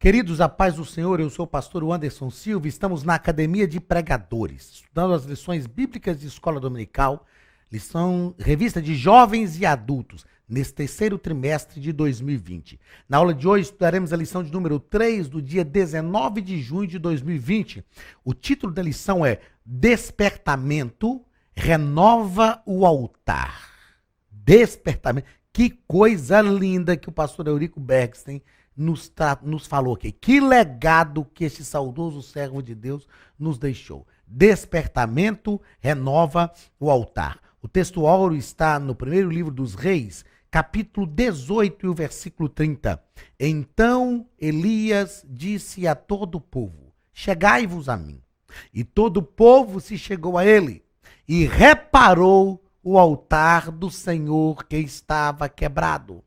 Queridos, a paz do Senhor, eu sou o pastor Anderson Silva, estamos na Academia de Pregadores, estudando as lições bíblicas de escola dominical, revista de jovens e adultos, nesse terceiro trimestre de 2020. Na aula de hoje estudaremos a lição de número 3, do dia 19 de junho de 2020. O título da lição é Despertamento, renova o altar. Despertamento. Que coisa linda que o pastor Eurico Bergsten nos falou aqui. Que legado que esse saudoso servo de Deus nos deixou. Despertamento, renova o altar. O texto áureo está no primeiro livro dos Reis, capítulo 18 e o versículo 30. Então Elias disse a todo o povo: chegai-vos a mim. E todo o povo se chegou a ele e reparou o altar do Senhor que estava quebrado.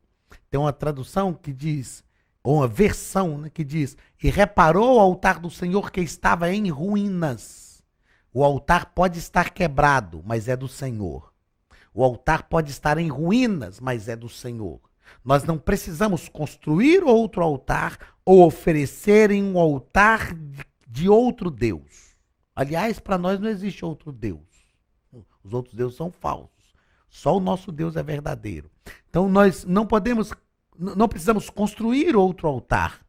Tem uma tradução que diz, ou uma versão, né, que diz: e reparou o altar do Senhor que estava em ruínas. O altar pode estar quebrado, mas é do Senhor. O altar pode estar em ruínas, mas é do Senhor. Nós não precisamos construir outro altar ou oferecer em um altar de outro Deus. Aliás, para nós não existe outro Deus. Os outros deuses são falsos. Só o nosso Deus é verdadeiro. Então nós não precisamos construir outro altar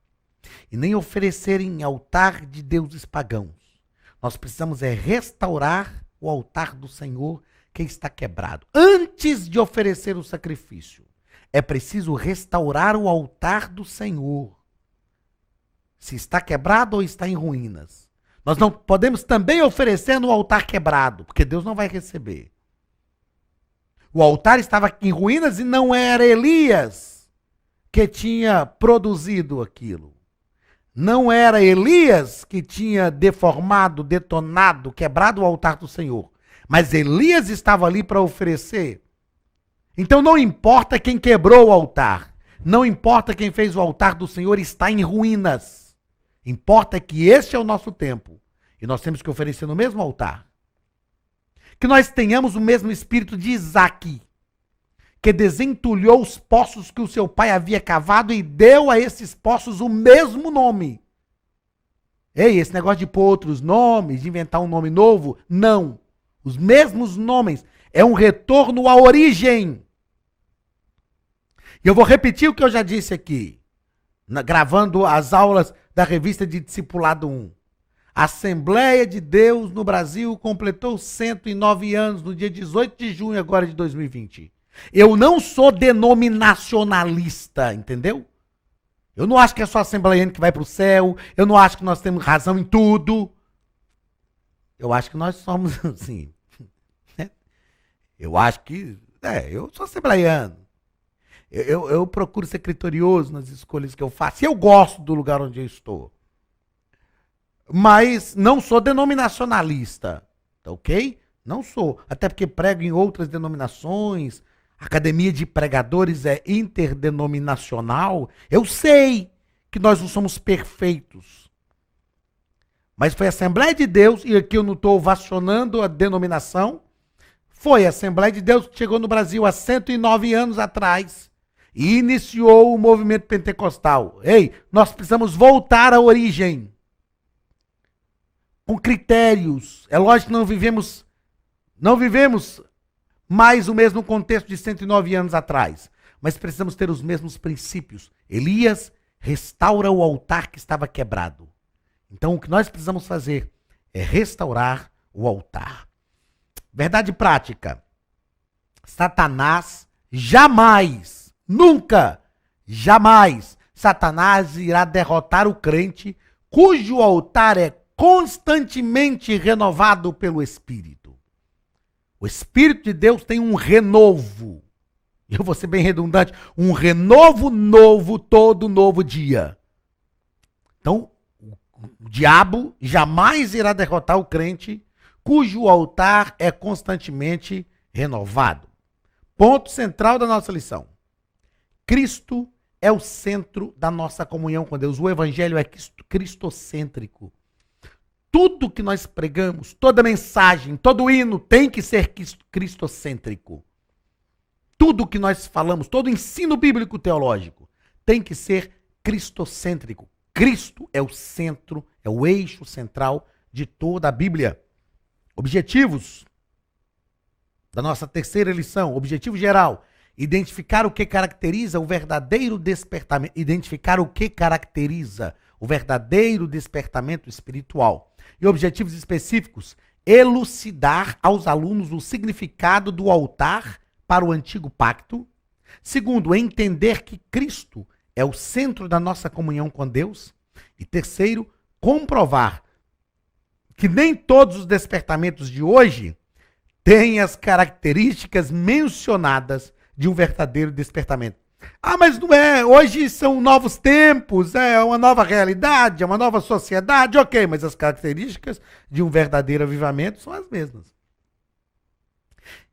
e nem oferecer em altar de deuses pagãos. Nós precisamos restaurar o altar do Senhor que está quebrado. Antes de oferecer o sacrifício, é preciso restaurar o altar do Senhor. Se está quebrado ou está em ruínas. Nós não podemos também oferecer no altar quebrado, porque Deus não vai receber. O altar estava em ruínas e não era Elias que tinha produzido aquilo. Não era Elias que tinha deformado, detonado, quebrado o altar do Senhor. Mas Elias estava ali para oferecer. Então não importa quem quebrou o altar. Não importa quem fez o altar do Senhor está em ruínas. Importa que este é o nosso tempo. E nós temos que oferecer no mesmo altar. Que nós tenhamos o mesmo espírito de Isaque, que desentulhou os poços que o seu pai havia cavado e deu a esses poços o mesmo nome. Ei, esse negócio de pôr outros nomes, de inventar um nome novo, não. Os mesmos nomes. É um retorno à origem. E eu vou repetir o que eu já disse aqui, gravando as aulas da revista de Discipulado 1. A Assembleia de Deus no Brasil completou 109 anos no dia 18 de junho agora de 2020. Eu não sou denominacionalista, entendeu? Eu não acho que é só assembleiano que vai para o céu. Eu não acho que nós temos razão em tudo. Eu acho que nós somos assim. Né? Eu acho que... eu sou assembleiano. Eu procuro ser criterioso nas escolhas que eu faço. E eu gosto do lugar onde eu estou. Mas não sou denominacionalista, tá ok? Não sou. Até porque prego em outras denominações. A Academia de Pregadores é interdenominacional. Eu sei que nós não somos perfeitos. Mas foi a Assembleia de Deus, e aqui eu não estou ovacionando a denominação, foi a Assembleia de Deus que chegou no Brasil há 109 anos atrás e iniciou o movimento pentecostal. Ei, nós precisamos voltar à origem. Com critérios. É lógico que não vivemos mais o mesmo contexto de 109 anos atrás, mas precisamos ter os mesmos princípios. Elias restaura o altar que estava quebrado. Então o que nós precisamos fazer é restaurar o altar. Verdade prática. Satanás jamais, nunca, jamais, Satanás irá derrotar o crente cujo altar é constantemente renovado pelo Espírito. O Espírito de Deus tem um renovo. Eu vou ser bem redundante. Um renovo novo todo novo dia. Então, o diabo jamais irá derrotar o crente cujo altar é constantemente renovado. Ponto central da nossa lição. Cristo é o centro da nossa comunhão com Deus. O evangelho é cristocêntrico. Tudo que nós pregamos, toda mensagem, todo hino tem que ser cristocêntrico. Tudo que nós falamos, todo ensino bíblico teológico tem que ser cristocêntrico. Cristo é o centro, é o eixo central de toda a Bíblia. Objetivos da nossa terceira lição, objetivo geral, identificar o que caracteriza o verdadeiro despertamento, identificar o que caracteriza o verdadeiro despertamento espiritual. E objetivos específicos, elucidar aos alunos o significado do altar para o antigo pacto. Segundo, entender que Cristo é o centro da nossa comunhão com Deus. E terceiro, comprovar que nem todos os despertamentos de hoje têm as características mencionadas de um verdadeiro despertamento. Ah, mas não é, hoje são novos tempos, é uma nova realidade, é uma nova sociedade, ok, mas as características de um verdadeiro avivamento são as mesmas.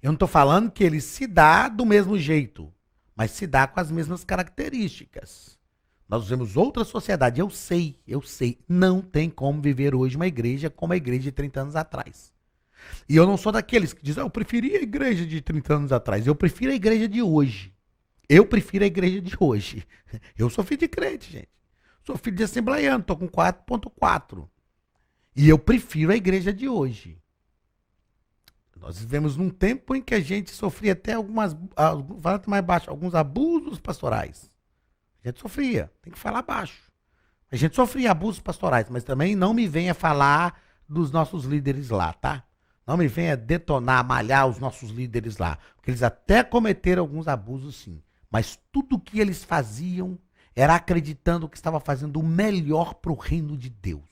Eu não estou falando que ele se dá do mesmo jeito, mas se dá com as mesmas características. Nós vemos outra sociedade, eu sei, não tem como viver hoje uma igreja como a igreja de 30 anos atrás. E eu não sou daqueles que dizem, eu preferia a igreja de 30 anos atrás, eu prefiro a igreja de hoje. Eu prefiro a igreja de hoje. Eu sou filho de crente, gente. Sou filho de assembleiano, estou com 4.4. E eu prefiro a igreja de hoje. Nós vivemos num tempo em que a gente sofria até alguns abusos pastorais. A gente sofria, tem que falar baixo. A gente sofria abusos pastorais, mas também não me venha falar dos nossos líderes lá, tá? Não me venha detonar, malhar os nossos líderes lá. Porque eles até cometeram alguns abusos, sim. Mas tudo que eles faziam era acreditando que estava fazendo o melhor para o reino de Deus.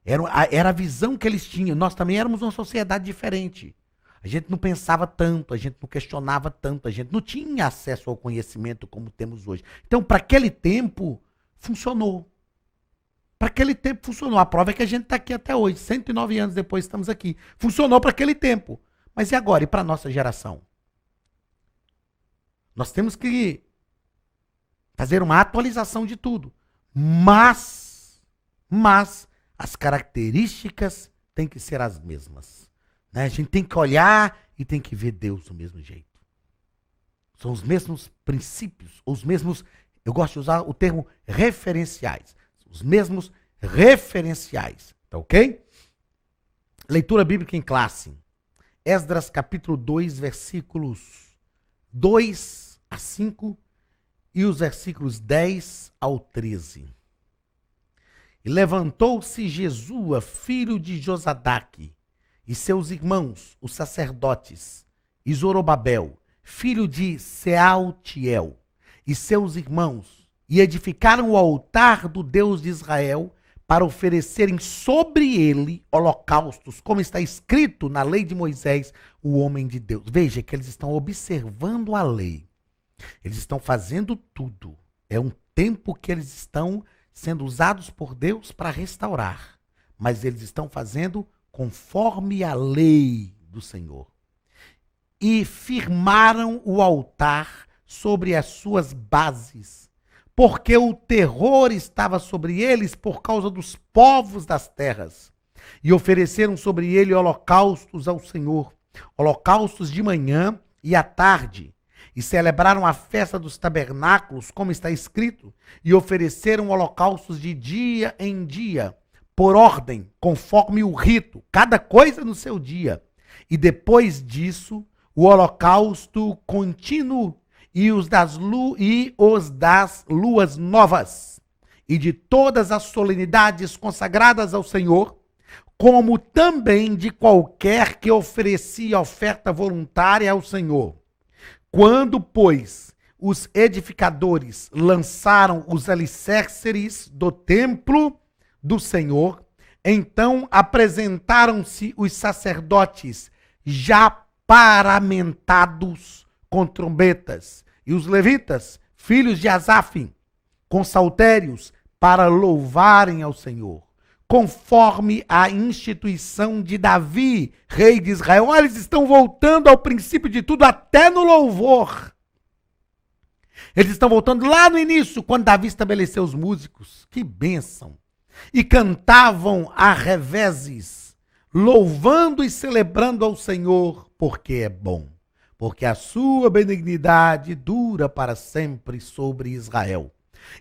Era a visão que eles tinham. Nós também éramos uma sociedade diferente. A gente não pensava tanto, a gente não questionava tanto, a gente não tinha acesso ao conhecimento como temos hoje. Então, para aquele tempo, funcionou. Para aquele tempo funcionou. A prova é que a gente está aqui até hoje. 109 anos depois estamos aqui. Funcionou para aquele tempo. Mas e agora? E para a nossa geração? Nós temos que fazer uma atualização de tudo. Mas as características têm que ser as mesmas. Né? A gente tem que olhar e tem que ver Deus do mesmo jeito. São os mesmos princípios, os mesmos, eu gosto de usar o termo referenciais. Os mesmos referenciais. Tá ok? Leitura bíblica em classe. Esdras capítulo 2, versículos 2 a 5 e os versículos 10 ao 13. E levantou-se Jesua, filho de Josadaque, e seus irmãos, os sacerdotes, e Zorobabel, filho de Sealtiel, e seus irmãos, e edificaram o altar do Deus de Israel para oferecerem sobre ele holocaustos, como está escrito na lei de Moisés, o homem de Deus. Veja que eles estão observando a lei. Eles estão fazendo tudo. É um tempo que eles estão sendo usados por Deus para restaurar. Mas eles estão fazendo conforme a lei do Senhor. E firmaram o altar sobre as suas bases, porque o terror estava sobre eles por causa dos povos das terras. E ofereceram sobre ele holocaustos ao Senhor, holocaustos de manhã e à tarde. E celebraram a festa dos tabernáculos, como está escrito, e ofereceram holocaustos de dia em dia, por ordem, conforme o rito, cada coisa no seu dia. E depois disso, o holocausto contínuo e os das luas novas, e de todas as solenidades consagradas ao Senhor, como também de qualquer que oferecia oferta voluntária ao Senhor. Quando, pois, os edificadores lançaram os alicerces do templo do Senhor, então apresentaram-se os sacerdotes já paramentados com trombetas, e os levitas, filhos de Asaf, com saltérios, para louvarem ao Senhor, conforme a instituição de Davi, rei de Israel. Olha, eles estão voltando ao princípio de tudo, até no louvor. Eles estão voltando lá no início, quando Davi estabeleceu os músicos. Que bênção! E cantavam a reveses, louvando e celebrando ao Senhor, porque é bom, porque a sua benignidade dura para sempre sobre Israel.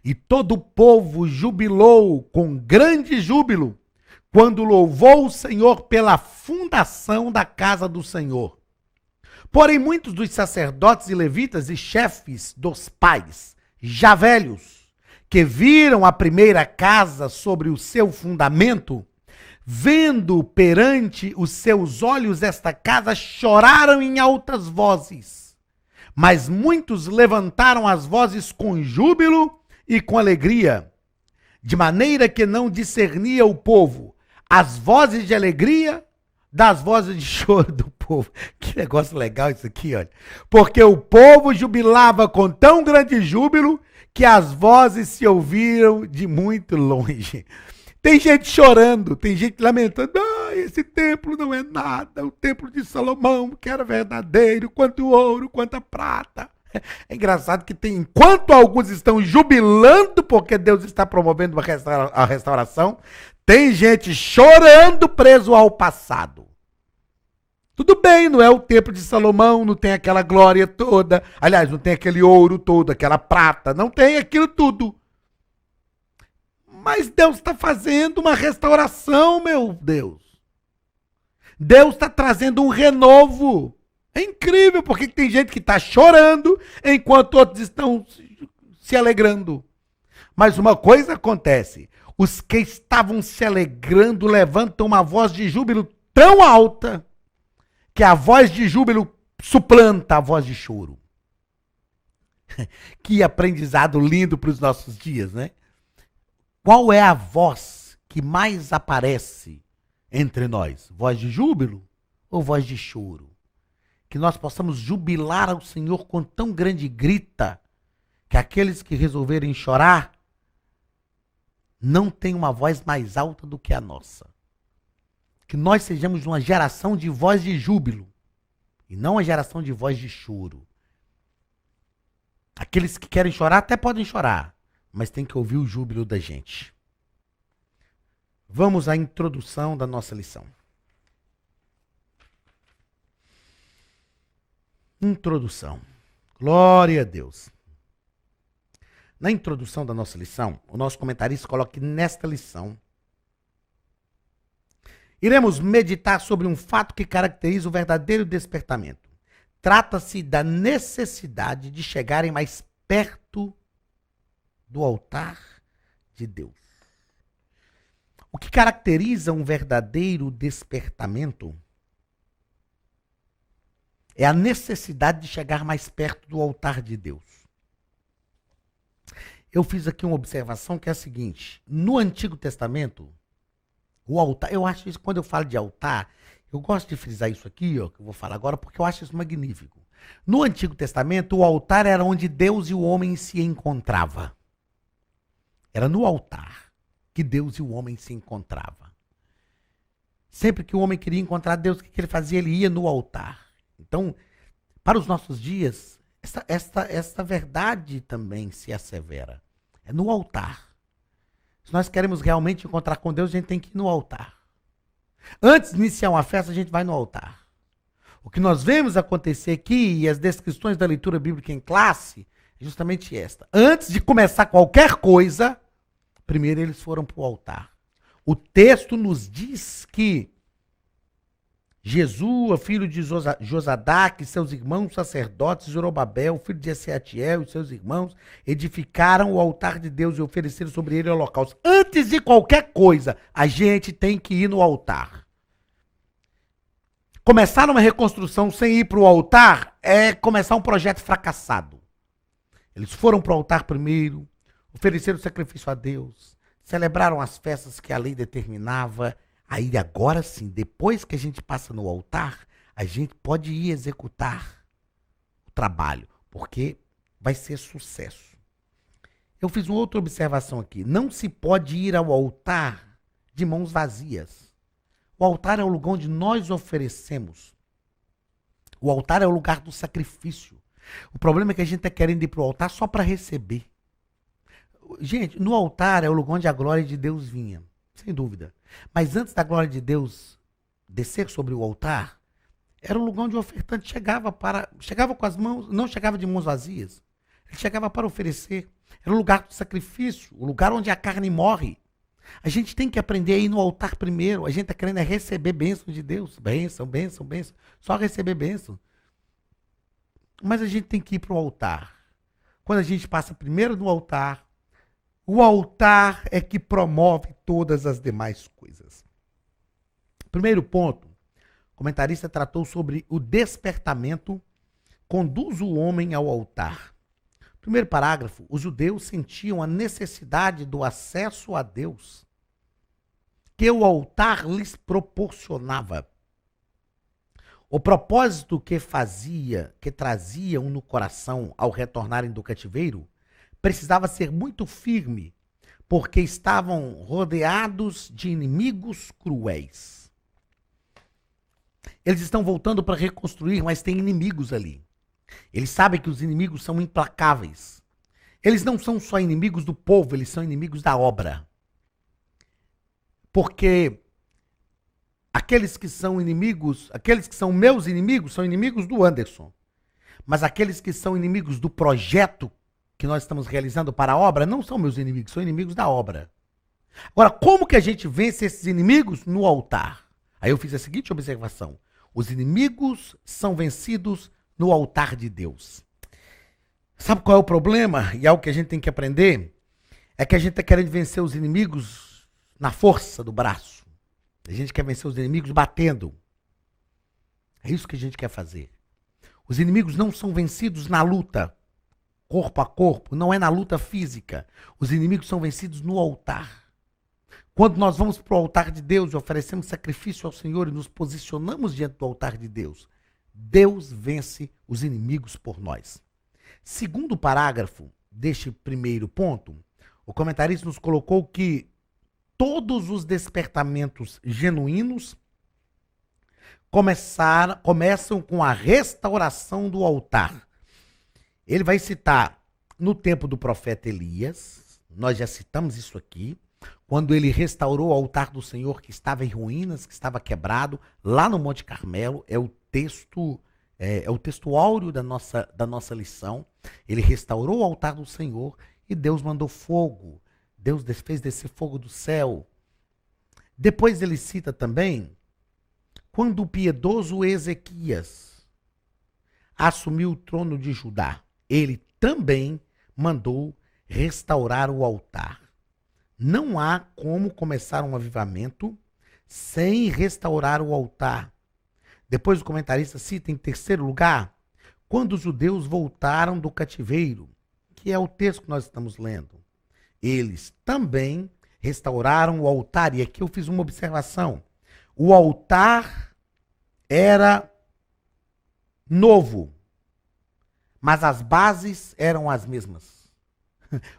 E todo o povo jubilou com grande júbilo, quando louvou o Senhor pela fundação da casa do Senhor. Porém, muitos dos sacerdotes e levitas e chefes dos pais, já velhos, que viram a primeira casa sobre o seu fundamento, vendo perante os seus olhos esta casa, choraram em altas vozes. Mas muitos levantaram as vozes com júbilo e com alegria, de maneira que não discernia o povo as vozes de alegria das vozes de choro do povo. Que negócio legal isso aqui, olha. Porque o povo jubilava com tão grande júbilo que as vozes se ouviram de muito longe. Tem gente chorando, tem gente lamentando. Ah, esse templo não é nada. O templo de Salomão, que era verdadeiro, quanto ouro, quanta prata. É engraçado que tem, enquanto alguns estão jubilando porque Deus está promovendo a restauração, tem gente chorando preso ao passado. Tudo bem, não é o templo de Salomão, não tem aquela glória toda. Aliás, não tem aquele ouro todo, aquela prata, não tem aquilo tudo. Mas Deus está fazendo uma restauração, meu Deus. Deus está trazendo um renovo. É incrível, porque tem gente que está chorando, enquanto outros estão se alegrando. Mas uma coisa acontece. Os que estavam se alegrando levantam uma voz de júbilo tão alta que a voz de júbilo suplanta a voz de choro. Que aprendizado lindo para os nossos dias, né? Qual é a voz que mais aparece entre nós? Voz de júbilo ou voz de choro? Que nós possamos jubilar ao Senhor com tão grande grita que aqueles que resolverem chorar não têm uma voz mais alta do que a nossa. Que nós sejamos uma geração de voz de júbilo e não uma geração de voz de choro. Aqueles que querem chorar até podem chorar, mas tem que ouvir o júbilo da gente. Vamos à introdução da nossa lição. Introdução. Glória a Deus. Na introdução da nossa lição, o nosso comentarista coloca que nesta lição iremos meditar sobre um fato que caracteriza o verdadeiro despertamento. Trata-se da necessidade de chegarem mais perto do altar de Deus. O que caracteriza um verdadeiro despertamento é a necessidade de chegar mais perto do altar de Deus. Eu fiz aqui uma observação que é a seguinte: no Antigo Testamento, o altar, eu acho isso, quando eu falo de altar, eu gosto de frisar isso aqui, ó, que eu vou falar agora, porque eu acho isso magnífico. No Antigo Testamento, o altar era onde Deus e o homem se encontravam. Era no altar que Deus e o homem se encontravam. Sempre que o homem queria encontrar Deus, o que ele fazia? Ele ia no altar. Então, para os nossos dias, esta verdade também se assevera. É no altar. Se nós queremos realmente encontrar com Deus, a gente tem que ir no altar. Antes de iniciar uma festa, a gente vai no altar. O que nós vemos acontecer aqui, e as descrições da leitura bíblica em classe, é justamente esta. Antes de começar qualquer coisa, primeiro eles foram para o altar. O texto nos diz que Jesua, filho de Josadaque, e seus irmãos sacerdotes, Zorobabel, filho de Seatiel e seus irmãos, edificaram o altar de Deus e ofereceram sobre ele holocaustos. Antes de qualquer coisa, a gente tem que ir no altar. Começar uma reconstrução sem ir para o altar é começar um projeto fracassado. Eles foram para o altar primeiro, ofereceram sacrifício a Deus, celebraram as festas que a lei determinava. Aí agora sim, depois que a gente passa no altar, a gente pode ir executar o trabalho, porque vai ser sucesso. Eu fiz uma outra observação aqui. Não se pode ir ao altar de mãos vazias. O altar é o lugar onde nós oferecemos. O altar é o lugar do sacrifício. O problema é que a gente está querendo ir para o altar só para receber. Gente, no altar é o lugar onde a glória de Deus vinha. Sem dúvida. Mas antes da glória de Deus descer sobre o altar, era um lugar onde o ofertante chegava com as mãos, não chegava de mãos vazias. Ele chegava para oferecer. Era o lugar do sacrifício, o lugar onde a carne morre. A gente tem que aprender a ir no altar primeiro. A gente está querendo receber bênção de Deus. Bênção, bênção, bênção. Só receber bênção. Mas a gente tem que ir para o altar. Quando a gente passa primeiro no altar, o altar é que promove todas as demais coisas. Primeiro ponto, o comentarista tratou sobre o despertamento conduz o homem ao altar. Primeiro parágrafo, os judeus sentiam a necessidade do acesso a Deus, que o altar lhes proporcionava. O propósito que traziam no coração ao retornarem do cativeiro, precisava ser muito firme, porque estavam rodeados de inimigos cruéis. Eles estão voltando para reconstruir, mas tem inimigos ali. Eles sabem que os inimigos são implacáveis. Eles não são só inimigos do povo, eles são inimigos da obra. Porque aqueles que são inimigos, aqueles que são meus inimigos, são inimigos do Anderson. Mas aqueles que são inimigos do projeto que nós estamos realizando para a obra, não são meus inimigos, são inimigos da obra. Agora, como que a gente vence esses inimigos? No altar. Aí eu fiz a seguinte observação. Os inimigos são vencidos no altar de Deus. Sabe qual é o problema? E algo que a gente tem que aprender? É que a gente está querendo vencer os inimigos na força do braço. A gente quer vencer os inimigos batendo. É isso que a gente quer fazer. Os inimigos não são vencidos na luta, corpo a corpo, não é na luta física. Os inimigos são vencidos no altar. Quando nós vamos para o altar de Deus e oferecemos sacrifício ao Senhor e nos posicionamos diante do altar de Deus, Deus vence os inimigos por nós. Segundo parágrafo deste primeiro ponto, o comentarista nos colocou que todos os despertamentos genuínos começam com a restauração do altar. Ele vai citar no tempo do profeta Elias, nós já citamos isso aqui, quando ele restaurou o altar do Senhor que estava em ruínas, que estava quebrado, lá no Monte Carmelo, é o texto áureo da nossa lição. Ele restaurou o altar do Senhor e Deus mandou fogo. Deus fez descer fogo do céu. Depois ele cita também quando o piedoso Ezequias assumiu o trono de Judá, ele também mandou restaurar o altar. Não há como começar um avivamento sem restaurar o altar. Depois o comentarista cita em terceiro lugar, quando os judeus voltaram do cativeiro, que é o texto que nós estamos lendo. Eles também restauraram o altar. E aqui eu fiz uma observação. O altar era novo, mas as bases eram as mesmas.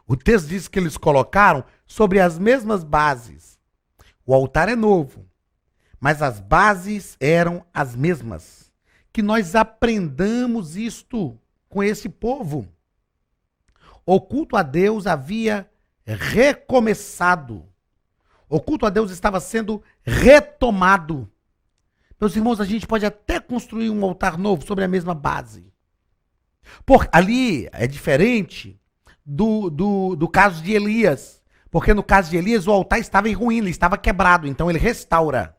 O texto diz que eles colocaram sobre as mesmas bases. O altar é novo, mas as bases eram as mesmas. Que nós aprendamos isto com esse povo. O culto a Deus havia recomeçado. O culto a Deus estava sendo retomado. Meus irmãos, a gente pode até construir um altar novo sobre a mesma base. Ali é diferente do caso de Elias. Porque no caso de Elias o altar estava em ruína, estava quebrado, então ele restaura.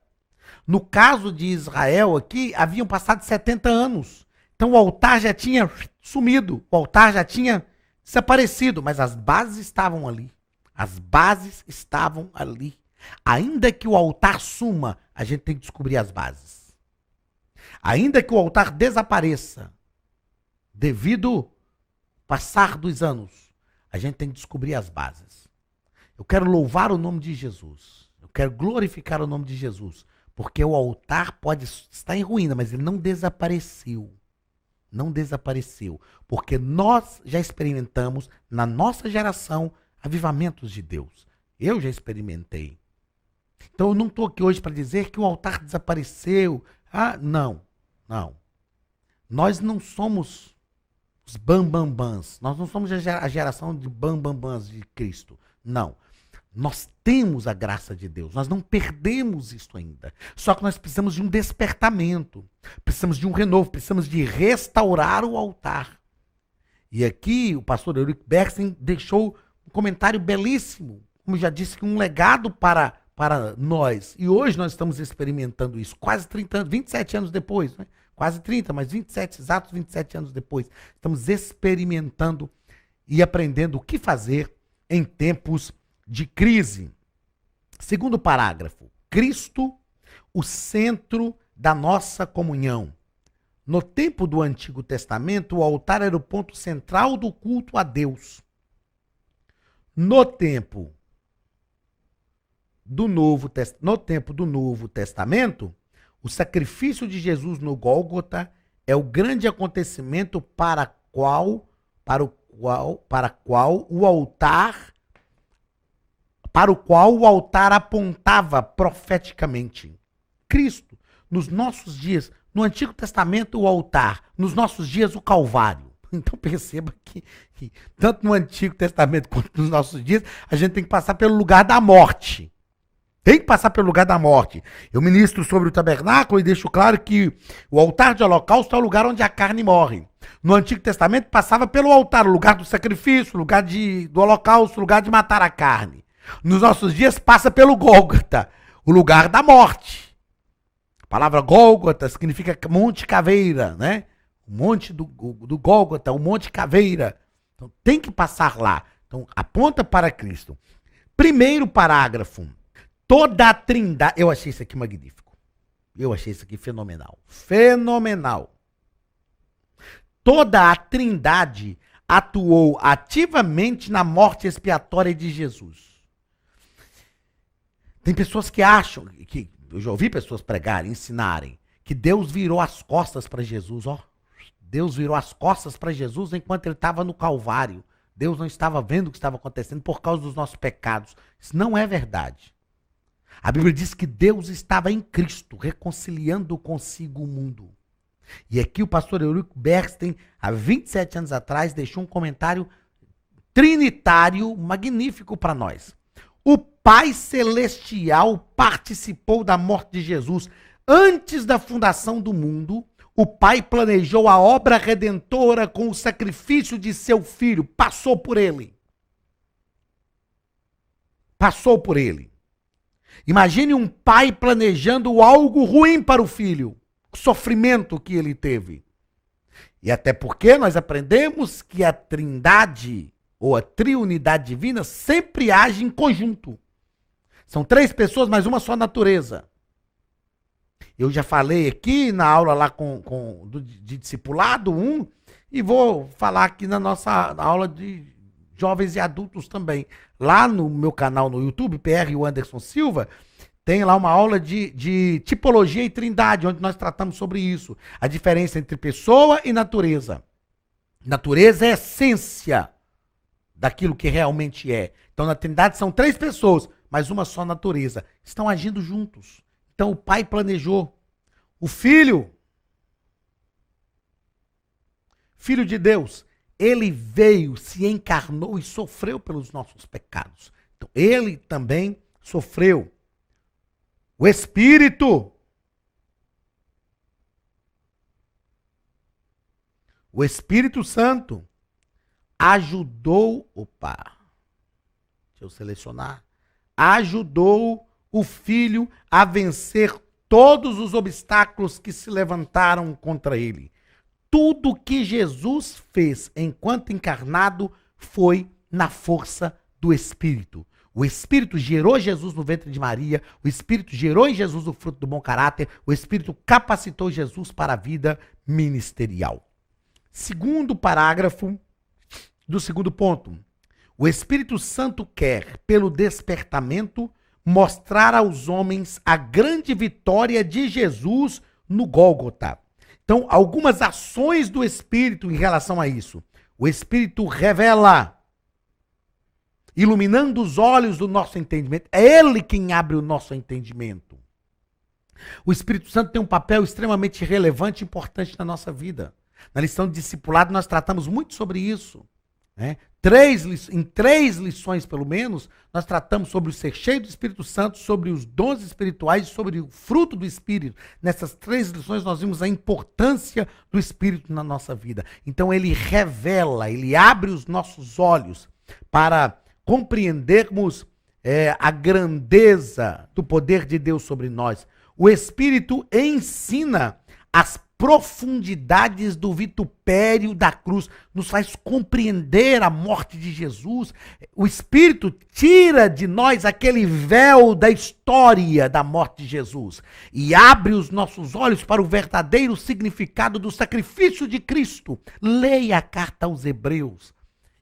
No caso de Israel aqui, haviam passado 70 anos. Então o altar já tinha sumido, o altar já tinha desaparecido, mas as bases estavam ali. As bases estavam ali. Ainda que o altar suma, a gente tem que descobrir as bases. Ainda que o altar desapareça, devido ao passar dos anos, a gente tem que descobrir as bases. Eu quero louvar o nome de Jesus. Eu quero glorificar o nome de Jesus. Porque o altar pode estar em ruína, mas ele não desapareceu. Não desapareceu. Porque nós já experimentamos, na nossa geração, avivamentos de Deus. Eu já experimentei. Então eu não estou aqui hoje para dizer que o altar desapareceu. Não. Nós não somos os bambambãs. Nós não somos a geração de bambambãs de Cristo. Não. Nós temos a graça de Deus. Nós não perdemos isso ainda. Só que nós precisamos de um despertamento. Precisamos de um renovo. Precisamos de restaurar o altar. E aqui o pastor Eurico Bergsten deixou um comentário belíssimo, como já disse, um legado para nós. E hoje nós estamos experimentando isso, quase 30 anos, 27 anos depois, né? Quase 30, mas 27, exatos 27 anos depois. Estamos experimentando e aprendendo o que fazer em tempos de crise. Segundo parágrafo, Cristo, o centro da nossa comunhão. No tempo do Antigo Testamento, o altar era o ponto central do culto a Deus. No tempo do Novo Testamento, o sacrifício de Jesus no Gólgota é o grande acontecimento para o qual o altar apontava profeticamente. Cristo, nos nossos dias, no Antigo Testamento, o altar, nos nossos dias, o Calvário. Então perceba que tanto no Antigo Testamento quanto nos nossos dias, a gente tem que passar pelo lugar da morte. Tem que passar pelo lugar da morte. Eu ministro sobre o tabernáculo e deixo claro que o altar de holocausto é o lugar onde a carne morre. No Antigo Testamento passava pelo altar, o lugar do sacrifício, o lugar do holocausto, o lugar de matar a carne. Nos nossos dias passa pelo Gólgota, o lugar da morte. A palavra Gólgota significa Monte Caveira, né? O monte do Gólgota, o Monte Caveira. Então tem que passar lá. Então aponta para Cristo. Primeiro parágrafo. Toda a trindade. Eu achei isso aqui magnífico. Eu achei isso aqui fenomenal. Fenomenal. Toda a trindade atuou ativamente na morte expiatória de Jesus. Tem pessoas que acham, que eu já ouvi pessoas pregarem, ensinarem, que Deus virou as costas para Jesus, ó. Deus virou as costas para Jesus enquanto ele estava no Calvário. Deus não estava vendo o que estava acontecendo por causa dos nossos pecados. Isso não é verdade. A Bíblia diz que Deus estava em Cristo, reconciliando consigo o mundo. E aqui o pastor Eurico Bergsten, há 27 anos atrás, deixou um comentário trinitário magnífico para nós. O Pai Celestial participou da morte de Jesus. Antes da fundação do mundo, o Pai planejou a obra redentora com o sacrifício de seu Filho. Passou por ele. Passou por ele. Imagine um pai planejando algo ruim para o filho. O sofrimento que ele teve. E até porque nós aprendemos que a trindade ou a triunidade divina sempre age em conjunto. São 3 pessoas, mas uma só natureza. Eu já falei aqui na aula lá de discipulado 1 e vou falar aqui na nossa aula de jovens e adultos também. Lá no meu canal no YouTube, PR Anderson Silva, tem lá uma aula de tipologia e trindade, onde nós tratamos sobre isso. A diferença entre pessoa e natureza. Natureza é a essência daquilo que realmente é. Então na trindade são 3 pessoas, mas uma só natureza. Estão agindo juntos. Então o Pai planejou. O Filho de Deus, ele veio, se encarnou e sofreu pelos nossos pecados. Então ele também sofreu. O Espírito Santo ajudou, deixa eu selecionar, ajudou o Filho a vencer todos os obstáculos que se levantaram contra ele. Tudo que Jesus fez enquanto encarnado foi na força do Espírito. O Espírito gerou Jesus no ventre de Maria, o Espírito gerou em Jesus o fruto do bom caráter, o Espírito capacitou Jesus para a vida ministerial. Segundo parágrafo do segundo ponto. O Espírito Santo quer, pelo despertamento, mostrar aos homens a grande vitória de Jesus no Gólgota. Então, algumas ações do Espírito em relação a isso. O Espírito revela, iluminando os olhos do nosso entendimento. É Ele quem abre o nosso entendimento. O Espírito Santo tem um papel extremamente relevante e importante na nossa vida. Na lição de discipulado nós tratamos muito sobre isso. né? Em 3 lições, pelo menos, nós tratamos sobre o ser cheio do Espírito Santo, sobre os dons espirituais, sobre o fruto do Espírito. Nessas 3 lições nós vimos a importância do Espírito na nossa vida. Então ele revela, ele abre os nossos olhos para compreendermos a grandeza do poder de Deus sobre nós. O Espírito ensina as profundidades do vitupério da cruz, nos faz compreender a morte de Jesus. O Espírito tira de nós aquele véu da história da morte de Jesus e abre os nossos olhos para o verdadeiro significado do sacrifício de Cristo. Leia a carta aos Hebreus.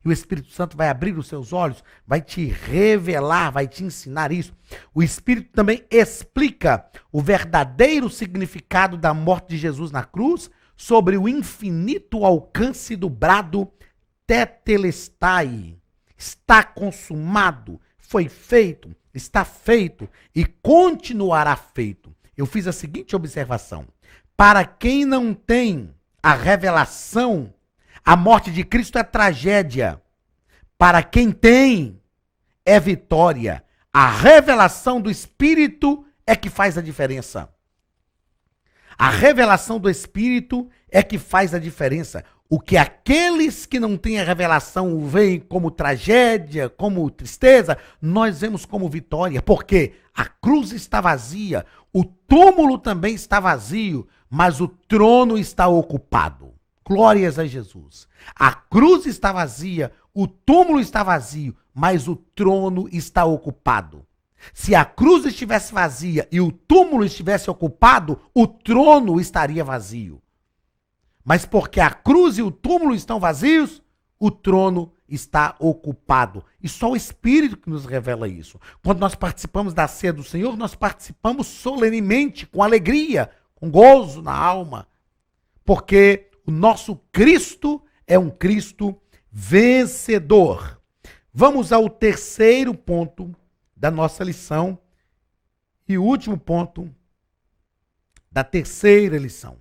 E o Espírito Santo vai abrir os seus olhos, vai te revelar, vai te ensinar isso. O Espírito também explica o verdadeiro significado da morte de Jesus na cruz, sobre o infinito alcance do brado tetelestai. Está consumado, foi feito, está feito e continuará feito. Eu fiz a seguinte observação: para quem não tem a revelação, a morte de Cristo é tragédia. Para quem tem, é vitória. A revelação do Espírito é que faz a diferença. A revelação do Espírito é que faz a diferença. O que aqueles que não têm a revelação veem como tragédia, como tristeza, nós vemos como vitória. Porque a cruz está vazia, o túmulo também está vazio, mas o trono está ocupado. Glórias a Jesus. A cruz está vazia, o túmulo está vazio, mas o trono está ocupado. Se a cruz estivesse vazia e o túmulo estivesse ocupado, o trono estaria vazio. Mas porque a cruz e o túmulo estão vazios, o trono está ocupado. E só o Espírito que nos revela isso. Quando nós participamos da ceia do Senhor, nós participamos solenemente, com alegria, com gozo na alma. Porque o nosso Cristo é um Cristo vencedor. Vamos ao terceiro ponto da nossa lição e último ponto da terceira lição.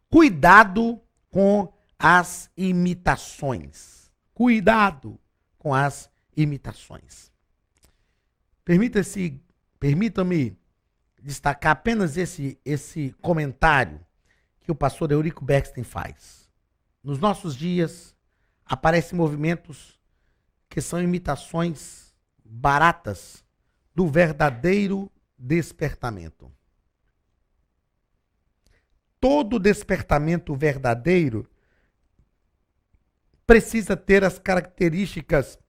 Cuidado com as imitações. Cuidado com as imitações. Permita-me destacar apenas esse comentário que o pastor Eurico Bexten faz. Nos nossos dias, aparecem movimentos que são imitações baratas do verdadeiro despertamento. Todo despertamento verdadeiro precisa ter as características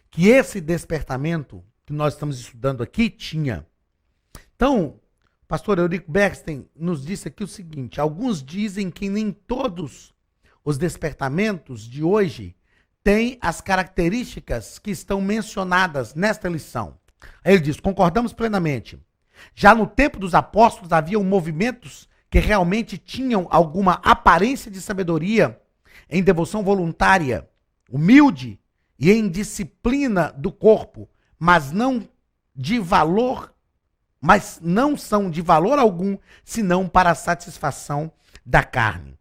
que esse despertamento que nós estamos estudando aqui tinha. Então, o pastor Eurico Bexten nos disse aqui o seguinte: alguns dizem que nem todos os despertamentos de hoje têm as características que estão mencionadas nesta lição. Aí ele diz: concordamos plenamente. Já no tempo dos apóstolos haviam movimentos que realmente tinham alguma aparência de sabedoria, em devoção voluntária, humilde e em disciplina do corpo, mas não são de valor algum, senão para a satisfação da carne.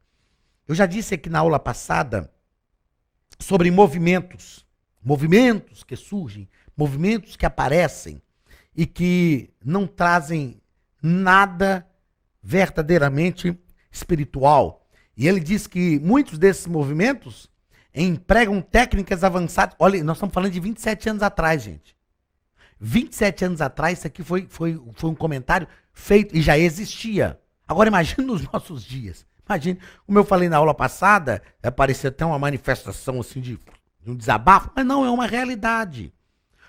Eu já disse aqui na aula passada sobre movimentos que surgem, movimentos que aparecem e que não trazem nada verdadeiramente espiritual. E ele diz que muitos desses movimentos empregam técnicas avançadas. Olha, nós estamos falando de 27 anos atrás, gente. 27 anos atrás, isso aqui foi um comentário feito e já existia. Agora imagine nos nossos dias. Imagine, como eu falei na aula passada, parecia até uma manifestação assim de um desabafo, mas não, é uma realidade.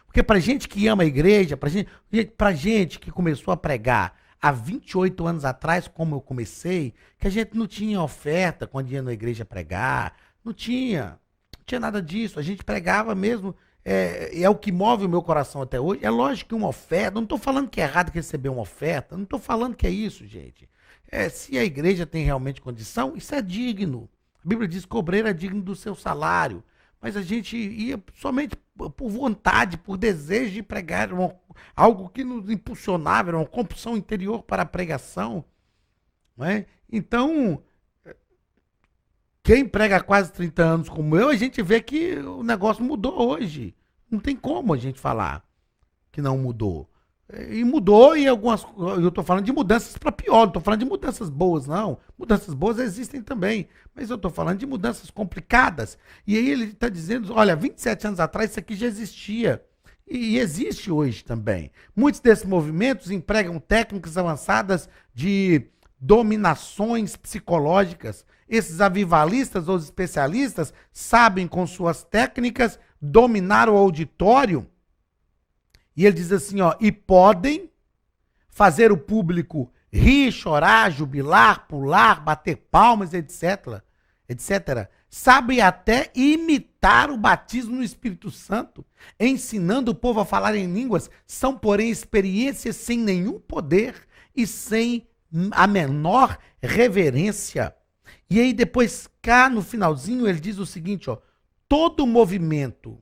Porque pra gente que ama a igreja, pra gente que começou a pregar há 28 anos atrás, como eu comecei, que a gente não tinha oferta quando ia na igreja pregar, não tinha nada disso, a gente pregava mesmo, é o que move o meu coração até hoje. É lógico que uma oferta, não estou falando que é errado receber uma oferta, não estou falando que é isso, gente. Se a igreja tem realmente condição, isso é digno. A Bíblia diz que o obreiro é digno do seu salário, mas a gente ia somente por vontade, por desejo de pregar, algo que nos impulsionava, era uma compulsão interior para a pregação. Não é? Então, Quem prega há quase 30 anos como eu, a gente vê que o negócio mudou hoje. Não tem como a gente falar que não mudou. E mudou e algumas. Eu estou falando de mudanças para pior, não estou falando de mudanças boas, não. Mudanças boas existem também. Mas eu estou falando de mudanças complicadas. E aí ele está dizendo: olha, 27 anos atrás isso aqui já existia. E existe hoje também. Muitos desses movimentos empregam técnicas avançadas de dominações psicológicas. Esses avivalistas ou especialistas sabem, com suas técnicas, dominar o auditório. E ele diz assim, ó, e podem fazer o público rir, chorar, jubilar, pular, bater palmas, etc. etc. Sabem até imitar o batismo no Espírito Santo, ensinando o povo a falar em línguas. São, porém, experiências sem nenhum poder e sem a menor reverência. E aí depois, cá no finalzinho, ele diz o seguinte, ó, todo movimento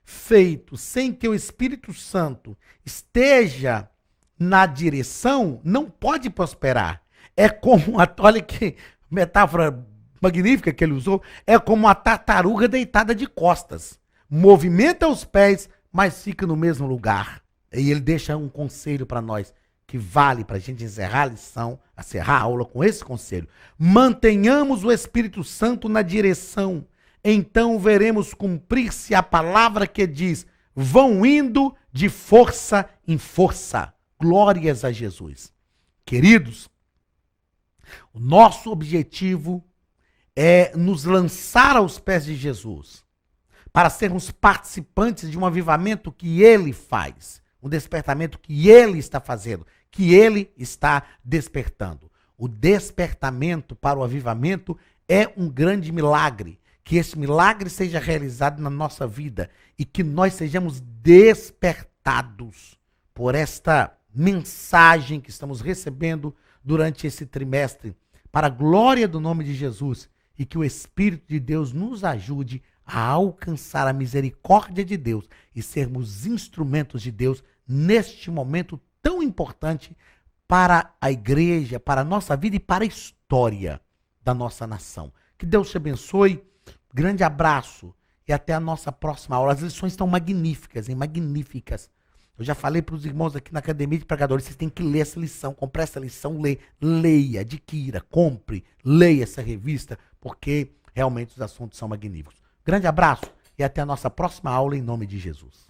feito sem que o Espírito Santo esteja na direção não pode prosperar. É como, olha que metáfora magnífica que ele usou, é como a tartaruga deitada de costas. Movimenta os pés, mas fica no mesmo lugar. E ele deixa um conselho para nós, que vale para a gente encerrar a lição, encerrar a aula com esse conselho. Mantenhamos o Espírito Santo na direção. Então veremos cumprir-se a palavra que diz, vão indo de força em força. Glórias a Jesus. Queridos, o nosso objetivo é nos lançar aos pés de Jesus, para sermos participantes de um avivamento que ele faz, um despertamento que ele está fazendo, que ele está despertando. O despertamento para o avivamento é um grande milagre. Que esse milagre seja realizado na nossa vida e que nós sejamos despertados por esta mensagem que estamos recebendo durante esse trimestre, para a glória do nome de Jesus, e que o Espírito de Deus nos ajude a alcançar a misericórdia de Deus e sermos instrumentos de Deus neste momento tão importante para a igreja, para a nossa vida e para a história da nossa nação. Que Deus te abençoe. Grande abraço e até a nossa próxima aula. As lições estão magníficas, hein? Magníficas. Eu já falei para os irmãos aqui na Academia de Pregadores, vocês têm que ler essa lição, comprar essa lição, leia, adquira, compre, leia essa revista, porque realmente os assuntos são magníficos. Grande abraço e até a nossa próxima aula em nome de Jesus.